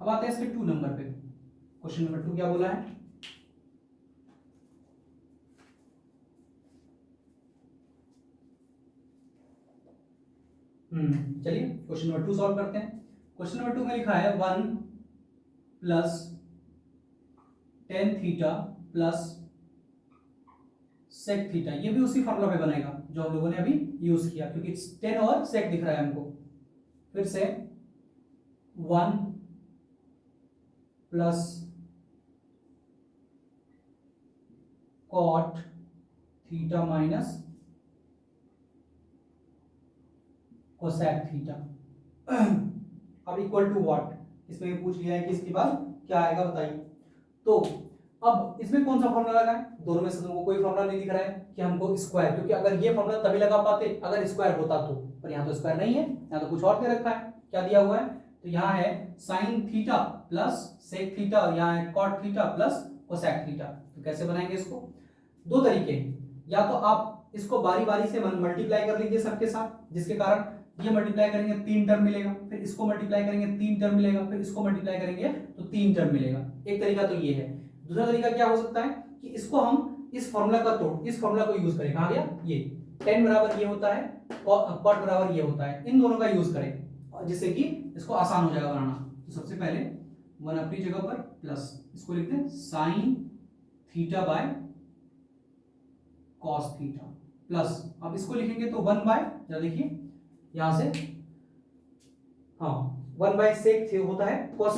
अब आते हैं इसके 2 नंबर पे। क्वेश्चन नंबर 2 क्या बोला है, चलिए क्वेश्चन नंबर 2 सॉल्व करते हैं। क्वेश्चन नंबर 2 में लिखा है 1 plus 10 theta plus sec theta, ये भी उसी फॉर्मूला पे बनेगा जो हम लोगों ने अभी यूज किया, क्योंकि 10 और सेक दिख रहा है हमको। फिर से 1 plus cot theta minus cosec theta, अब इक्वल टू व्हाट, इसमें पूछ लिया है कि इसके बाद क्या आएगा बताइए। तो अब इसमें कौन सा फॉर्मूला लगा है, दोनों में से तुमको कोई फॉर्मूला नहीं दिख रहा है कि हमको स्क्वायर, क्योंकि अगर ये फॉर्मूला तभी लगा पाते अगर स्क्वायर होता तो, पर यहाँ तो स्क्वायर नहीं है, यहाँ तो कुछ और दे रखा है। क्या दिया हुआ है, तो यहाँ है sine theta plus sec theta और यहाँ है cot theta plus cosec theta. तो कैसे बनाएंगे इसको, 2 तरीके हैं, या तो आप इसको बारी बारी से मल्टीप्लाई कर लीजिए सबके साथ, जिसके कारण ये मल्टीप्लाई करेंगे 3 टर्म मिलेगा, फिर इसको मल्टीप्लाई करेंगे 3 टर्म मिलेगा, फिर इसको मल्टीप्लाई करेंगे तो 3 टर्म मिलेगा। एक तरीका तो ये है। दूसरा तरीका क्या हो सकता है कि इसको हम इस फॉर्मूला का तोड़ इस फॉर्मूला को यूज करें। कहा गया ये tan बराबर ये होता है, cot बराबर ये होता है, इन दोनों का यूज करें जिससे कि इसको आसान हो जाएगा बनाना। तो सबसे पहले 1 अपनी जगह पर प्लस इसको लिखते हैं sin theta by cos theta plus, अब इसको लिखेंगे तो 1 बाय, जरा देखिए यहां से, हाँ 1 बाय सेक होता है cos,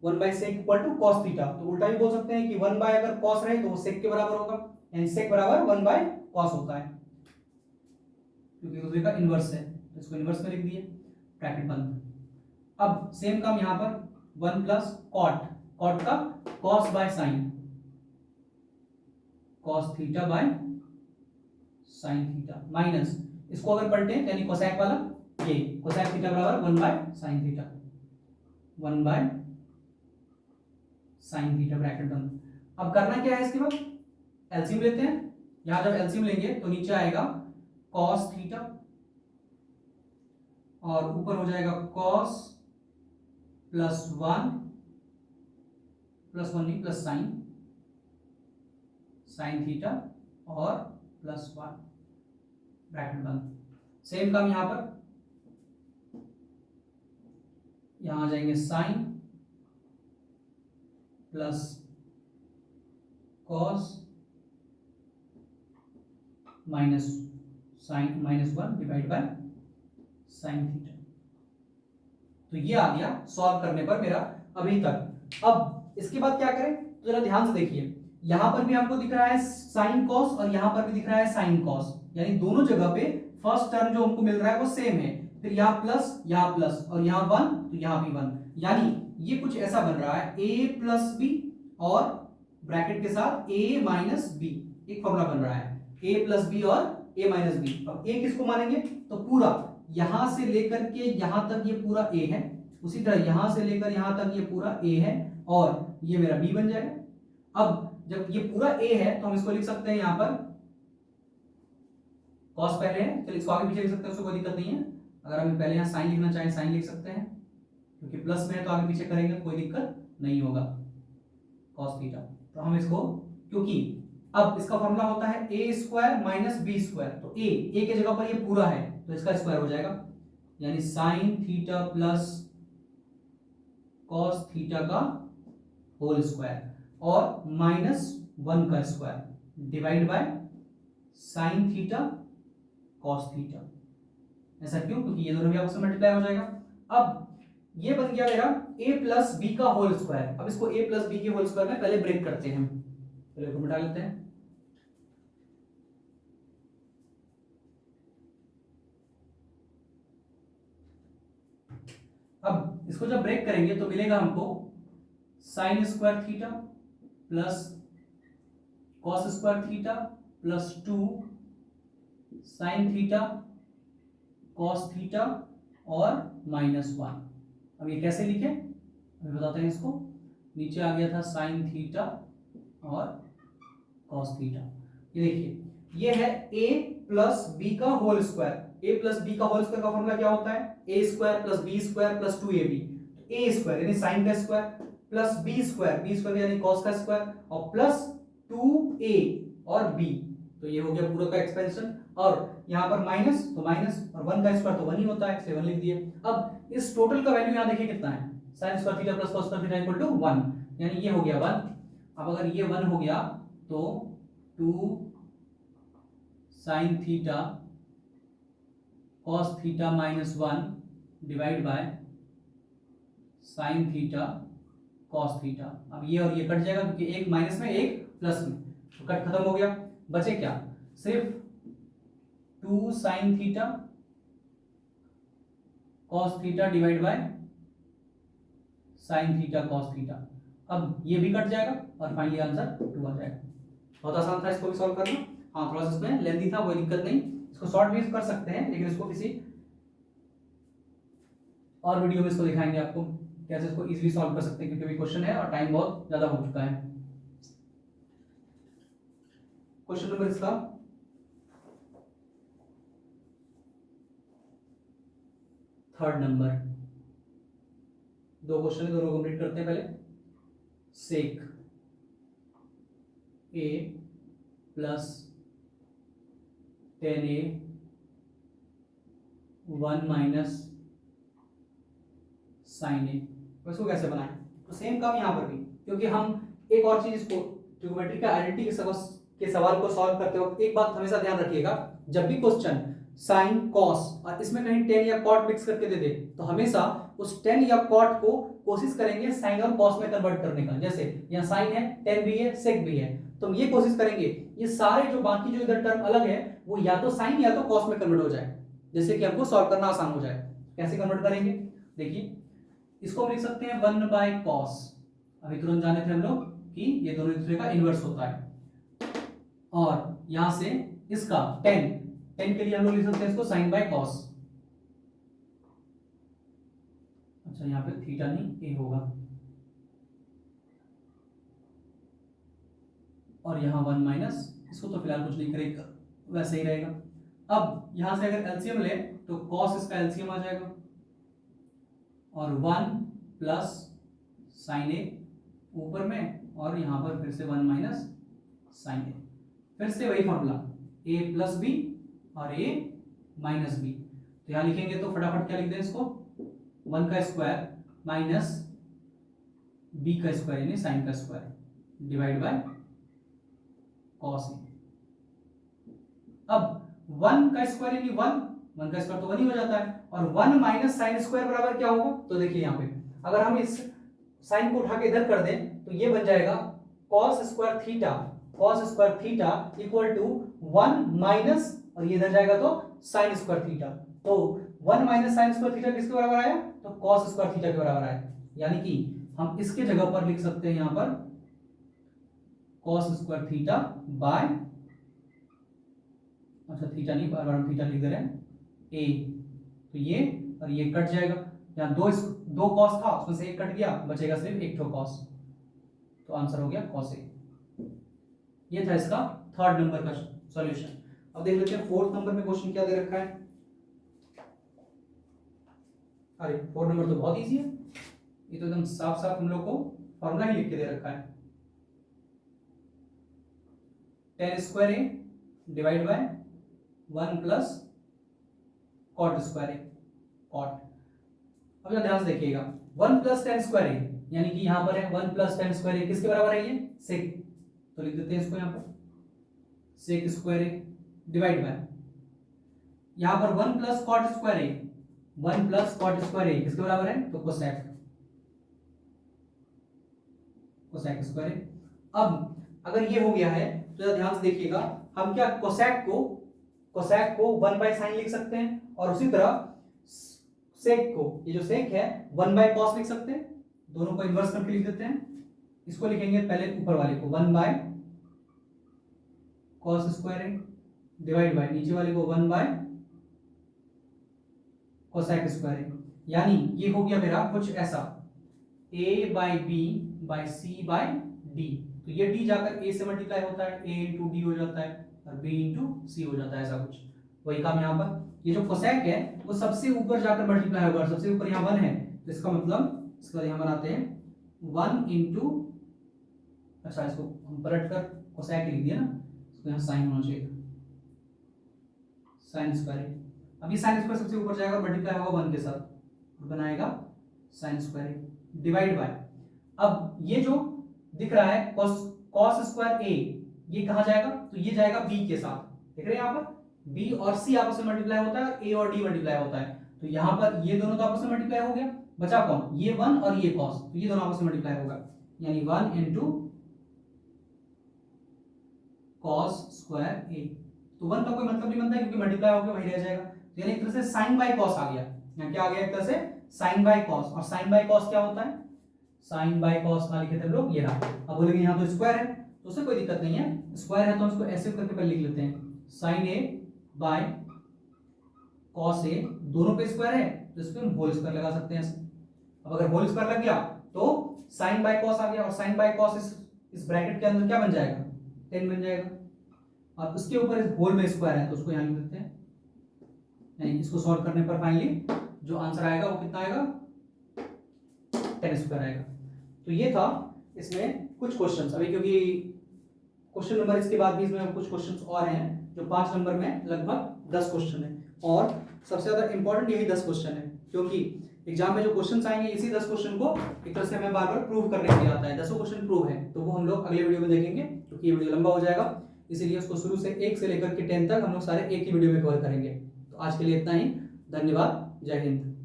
1 by sec equal to cos theta. तो उल्टा भी बोल सकते हैं कि 1 बाय अगर cos रहे तो वो सेक के बराबर होगा, यानी सेक बराबर 1 बाय cos होता है, क्योंकि दूसरे का इनवर्स है तो इसको इनवर्स में लिख दिए, ब्रैकेट बंद। अब सेम काम यहां पर 1 प्लस cot, cot का cos by sin, cos theta by sin theta minus, इसको अगर पलटे यानी कोसैक वाला, ये कोसैक थीटा बराबर 1 by sin theta, 1 by sin theta bracket बंद। अब करना क्या है इसके बाद, एलसीएम लेते हैं। यहां जब एलसीएम लेंगे तो नीचे आएगा cos थीटा और ऊपर हो जाएगा cos प्लस 1 नहीं प्लस sin थीटा और प्लस 1 ब्रैकेट बंद। सेम काम यहां पर, यहां आ जाएंगे sin plus cos minus sin minus 1 divide bye sin theta. तो ये आ गया सॉल्व करने पर मेरा अभी तक। अब इसके बाद क्या करें तो जरा ध्यान से देखिए, यहां पर भी हमको दिख रहा है sin cos और यहां पर भी दिख रहा है sin cos, यानी दोनों जगह पे फर्स्ट टर्म जो हमको मिल रहा है वो सेम है, फिर यहाँ प्लस और यहाँ 1 तो यहाँ भी 1, यानी ये कुछ ऐसा बन रहा है a प्लस बी और ब्रैकेट के साथ a माइनस बी, एक फॉर्मूला बन रहा है a प्लस बी और a माइनस बी। अब a किसको मानेंगे तो पूरा यहां से लेकर के यहां तक ये पूरा a है, उसी तरह यहां से लेकर यहां तक ये पूरा a है और ये मेरा b बन जाएगा। अब जब ये पूरा a है तो हम इसको लिख सकते हैं यहां पर cos पहले है, चलिए इसको आगे पीछे लिख सकते हैं, उसको कोई दिक्कत नहीं है। अगर हम पहले यहाँ sin लिखना चाहें sin लिख सकते हैं, क्योंकि प्लस में है तो आगे पीछे करेंगे कोई दिक्कत नहीं होगा cos थीटा। तो हम इसको, क्योंकि अब इसका फॉर्मूला होता है a square minus b square, तो a के जगह पर ये पूरा है तो इसका स्क्वायर हो जाएगा, यानी sin theta plus cos theta का होल स्क्वायर और माइनस 1 का square divide by sin theta cos theta. ऐसा क्यों, क्योंकि ये दोनों भी आपस में मल्टीप्लाई हो जाएगा। अब ये बन गया मेरा a प्लस बी का होल स्क्वायर। अब इसको a प्लस बी के होल स्क्वायर में पहले ब्रेक करते हैं, पहले इसको मिटा लेते हैं। अब इसको जब ब्रेक करेंगे तो मिलेगा हमको sign square theta plus cos square theta plus 2 sine theta cos theta और माइनस 1। अब ये कैसे लिखे अभी बताते हैं इसको। नीचे आ गया था साइन थीटा और कॉस थीटा, ये देखिए ये है a प्लस बी का whole square. a plus b का होल स्क्वायर का फॉर्मूला क्या होता है, a square plus b square plus 2ab। तो a स्क्वायर यानी साइन का स्क्वायर प्लस बी स्क्वायर यानी कॉस का स्क्वायर और प्लस 2a और b, तो ये हो गया पूरा का एक्सपेंशन। और यहाँ पर माइनस तो माइनस और 1 का स्क्वायर तो 1 ही होता है, 7 लिख दिए। अब इस टोटल का वैल्यू यहाँ देखिए कितना है, sine square theta plus cos square theta equal to 1, यानी ये हो गया 1। अब अगर ये 1 हो गया तो 2 sine theta cos theta minus 1 divide bye sine theta cos theta. अब ये और ये कट जाएगा क्योंकि एक माइनस में एक प्लस में, तो कट खत्म हो गया। बचे क्या, सिर्फ 2 sine theta cos theta divide bye sine theta cos theta. अब ये भी कट जाएगा और फाइनली आंसर 2 आ जाएगा। बहुत आसान था इसको भी सॉल्व करना। हाँ थोड़ा सा इसमें लेंथी था, कोई दिक्कत नहीं, इसको शॉर्ट भी कर सकते हैं, लेकिन इसको किसी और वीडियो में इसको दिखाएंगे आपको कैसे इसको इजीली सॉल्व कर सकते हैं, क्योंकि अभी क्वेश्चन है और टाइम बहुत ज्यादा हो चुका है। क्वेश्चन नंबर इसका थर्ड नंबर, दो क्वेश्चन दोनों कंप्लीट करते हैं। पहले सेक ए प्लस 10a 1 माइनस साइन ए, इसको कैसे बनाएं? तो सेम काम यहाँ पर भी, क्योंकि हम एक और चीज, इसको ट्रिग्नोमेट्री का आइडेंटिटी के सवाल को सॉल्व करते वक्त एक बात हमेशा ध्यान रखिएगा, जब भी क्वेश्चन साइन कॉस और इसमें कहीं टेन या कॉट मिक्स करके दे दे तो हमेशा उस टेन या कॉट को कोशिश करेंगे साइन और कॉस में कन्वर्ट करने का। जैसे यहाँ साइन है, टेन भी है, सेक भी है, तो हम ये कोशिश करेंगे ये सारे जो बाकी जो इधर टर्म अलग है वो या तो साइन या तो कॉस में कन्वर्ट हो जाए, जैसे कि हमको सॉल्व करना आसान हो जाए। कैसे कन्वर्ट करेंगे? देखिए, इसको हम लिख सकते हैं 1 बाय कॉस। अभी तुरंत जाने थे हम लोग कि ये दोनों एक दूसरे का इनवर्स होता है, और यहां से इसका टेन के लिए हम लोग लिख सकते हैं इसको साइन बाय कॉस। अच्छा, यहाँ पे थीटा नहीं ए होगा, और यहाँ 1 माइनस, इसको तो फिलहाल कुछ नहीं करेगा, वैसे ही रहेगा। अब यहां से अगर एलसीएम ले तो कॉस इसका एलसीएम आ जाएगा, और 1 प्लस साइन ए ऊपर में, और यहां पर फिर से 1 माइनस साइन ए, फिर से वही फॉर्मूला a प्लस बी और a माइनस बी। तो यहां लिखेंगे तो फटाफट क्या लिख दें इसको, 1 का स्क्वायर माइनस b का स्क्वायर यानी साइन का square divide by cos A. अब 1 का स्क्वायर यानी 1 का स्क्वायर तो 1 ही हो जाता है, और 1 माइनस साइन स्क्वायर बराबर क्या होगा? तो देखिए यहाँ पे अगर हम इस साइन को उठा के इधर कर दें तो ये बन जाएगा cos square theta equal to 1 minus, और ये इधर जाएगा तो साइन स्क्वायर थीटा। तो 1 माइनस साइन स्क्वायर थीटा किसके बराबर आया? तो cos स्क्वायर थीटा के बराबर आया। यानी कि हम इसके जगह पर लिख सकते हैं यहाँ पर cos स्क्वायर थीटा बाय, अच्छा थीटा नहीं, बार बार हम थीटा लिख दे रहे हैं, a। तो ये और ये कट जाएगा, यहाँ दो कॉस था उसमें से एक कट गया, बचेगा सिर्फ एक ठो कॉस, तो आंसर हो गया कॉस ए। ये था इसका थर्ड नंबर का सॉल्यूशन। अब देख लेते हैं फोर्थ नंबर में क्वेश्चन क्या दे रखा है। अरे फोर्थ नंबर तो बहुत इजी है, ये तो एकदम साफ साफ हम लोग को फॉर्मूला ही लिख के दे रखा है, tan square a divide by 1 plus cot square a, cot. अब ध्यान से देखिएगा 1 प्लस टेन स्क्वायर ए, यानी कि यहां पर है 1 प्लस टेन स्क्वायर ए, किसके बराबर है? ये सेक, तो लिख देते हैं इसको यहां पर sec square a divide by, यहां पर 1 plus cot square a, 1 plus cot square a किसके बराबर है? तो कोसेक स्क्वायर ए। अब अगर ये हो गया है तो ध्यान से देखिएगा, हम क्या कोसेक को 1 बाय साइन लिख सकते हैं, और उसी तरह सेक को, ये जो सेक है 1 बाय कॉस लिख सकते हैं, दोनों को इन्वर्स करके लिख देते हैं। इसको लिखेंगे पहले ऊपर वाले को 1 by cos square a divide bye नीचे वाले को 1 बाय कोसेक स्क्वायर ए, यानी ये हो गया मेरा कुछ ऐसा a by b by c by d। तो ये d जाकर a से मल्टीप्लाई होता है, a इंटू डी हो जाता है, और b इंटू सी हो जाता है, ऐसा कुछ वही काम यहाँ पर। ये जो कोसेक है वो सबसे ऊपर जाकर मल्टीप्लाई होगा, सबसे ऊपर यहाँ 1 है, तो इसका मतलब इसके बाद यहाँ बनाते हैं 1 इंटू, अच्छा इसको हम पलट कर कोसेक लिख दिया ना, इसको यहाँ साइन होना चाहिए, साइन स्क्वायर। अब ये साइन स्क्वायर सबसे ऊपर जाएगा, मल्टीप्लाई होगा 1 के साथ, और बनाएगा साइन स्क्वायर डिवाइड बाय, अब ये जो दिख रहा है cos स्क्वायर a, ये कहाँ जाएगा? तो ये जाएगा b के साथ, देख रहे हैं यहाँ पर b और c आपस में मल्टीप्लाई होता है, a और d मल्टीप्लाई होता है, तो यहाँ पर ये दोनों तो आपस में मल्टीप्लाई हो गया, बचा कौन? ये 1 और ये cos, तो ये दोनों आपस में मल्टीप्लाई होगा, यानी 1 इंटू cos स्क्वायर a। तो 1 का कोई मतलब नहीं बनता है क्योंकि मल्टीप्लाई होकर वही रह जाएगा, तो यानी एक तरह से साइन बाय कॉस आ गया। यहाँ क्या आ गया? एक तरह से साइन बाय कॉस, और साइन बाय कॉस क्या होता है? साइन बाय कॉस का लिखे थे हम लोग, ये रहा। अब बोलेंगे यहाँ तो स्क्वायर है, तो उससे कोई दिक्कत नहीं है, स्क्वायर है तो हम इसको ऐसे करके पहले लिख लेते हैं, sign A by cos A, दोनों पे स्क्वायर है तो इस पे हम होल स्क्वायर लगा सकते हैं ऐसे। अब अगर होल स्क्वायर लग गया तो साइन बाय कॉस आ गया, और साइन बाय कॉस इस ब्रैकेट के अंदर क्या बन जाएगा? 10 बन जाएगा, और उसके ऊपर होल में स्क्वायर है तो उसको यहाँ लिख देते हैं, यानी इसको सॉल्व करने पर फाइनली जो आंसर आएगा वो कितना आएगा 10 स्क्वायर आएगा। तो ये था इसमें कुछ क्वेश्चंस। अभी क्योंकि क्वेश्चन नंबर इसके बाद भी इसमें कुछ क्वेश्चंस और हैं जो 5 नंबर में लगभग 10 क्वेश्चन है, और सबसे ज्यादा इंपॉर्टेंट यही 10 क्वेश्चन है, क्योंकि एग्जाम में जो क्वेश्चंस आएंगे इसी 10 क्वेश्चन को एक तरह से हमें बार बार प्रूव करने के लिए आता है। 10 क्वेश्चन प्रूव है, तो वो हम लोग अगले वीडियो में देखेंगे क्योंकि ये वीडियो लंबा हो जाएगा, इसीलिए उसको शुरू से 1 से लेकर के 10 तक हम लोग सारे एक ही वीडियो में कवर करेंगे। तो आज के लिए इतना ही, धन्यवाद, जय हिंद।